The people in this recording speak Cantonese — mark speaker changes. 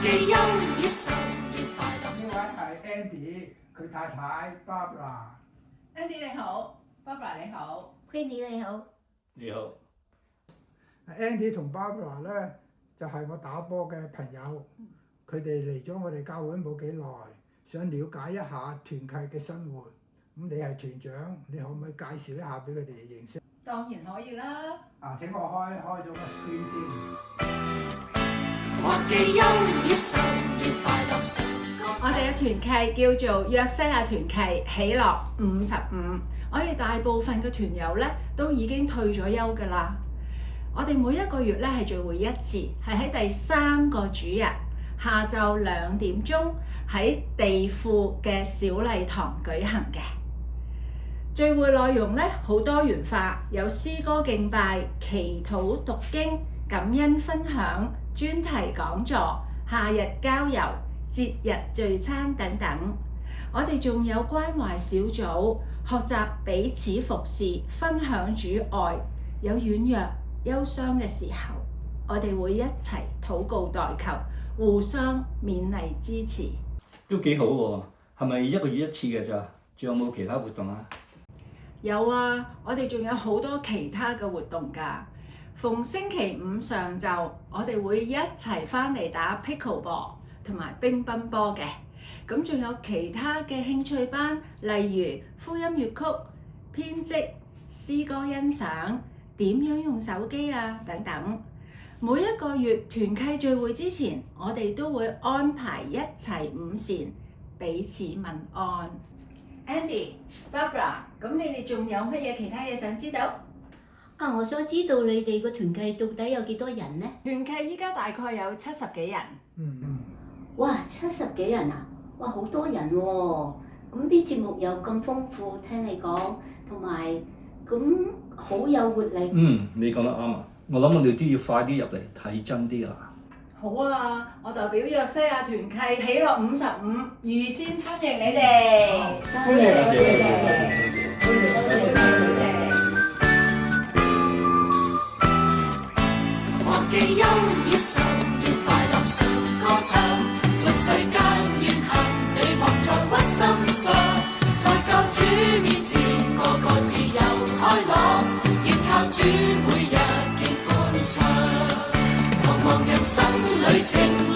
Speaker 1: 記優越神要快樂。
Speaker 2: 呢位係 Andy，佢太太 Barbara。Andy
Speaker 3: 你好 ，Barbara 你好
Speaker 4: ，Queenie 你好。
Speaker 5: 你好。
Speaker 2: Andy 同 Barbara 咧就係我打波嘅朋友，佢哋嚟咗我哋教會冇幾耐，想了解一下團契嘅生活。咁你係團長，你可唔可以介紹一下俾佢哋認識？
Speaker 3: 當然可以啦。
Speaker 2: 請我開咗個 screen 先。
Speaker 1: 我記優越神要快樂神歌。
Speaker 3: 我哋嘅團契叫做約西亞團契喜樂55，我哋大部分嘅團友咧都已經退咗休㗎啦。我哋每一個月咧係聚會一節，係喺第3個主日下晝2點鐘喺地庫嘅小禮堂舉行嘅。聚會內容咧好多元化，有詩歌敬拜、祈禱讀經、感恩分享、專題講座、夏日郊遊、節日聚餐等等。我哋仲有關懷小組，學習彼此服侍，分享主愛。有軟弱、憂傷嘅時候，我哋會一齊禱告代求，互相勉勵支持。
Speaker 5: 都幾好喎，係咪一個月一次嘅咋？仲有冇其他活動啊？
Speaker 3: 有啊，我哋仲有好多其他嘅活動㗎。逢星期五上晝，我哋會一齊返嚟打 pickleball 同埋乒乓波嘅。咁仲有其他嘅興趣班，例如福音粵曲、編織、詩歌欣賞、點樣用手機啊等等。每一個月團契聚會之前，我哋都會安排一齊午膳，彼此問安。Andy、Barbara， 咁你哋仲有乜嘢其他嘢想知道？
Speaker 4: 我想知道你哋個團契到底有幾多人呢？
Speaker 3: 團契依家大概有70幾人。
Speaker 4: 哇，70幾人啊！哇，好多人喎。咁啲節目又咁豐富，聽你講，同埋咁好有活力。
Speaker 5: 你講得啱啊！我諗我哋都要快啲入嚟睇真啲啦。
Speaker 3: 好啊！我代表約西亞團契喜樂55，預先歡迎你哋。
Speaker 2: 歡迎
Speaker 3: 多謝。
Speaker 1: 我記優越神要快樂上歌唱，祝世間願幸，你莫再屈心上，在救主面前個個自由開朗，要靠主每日見歡暢，茫茫人生旅程。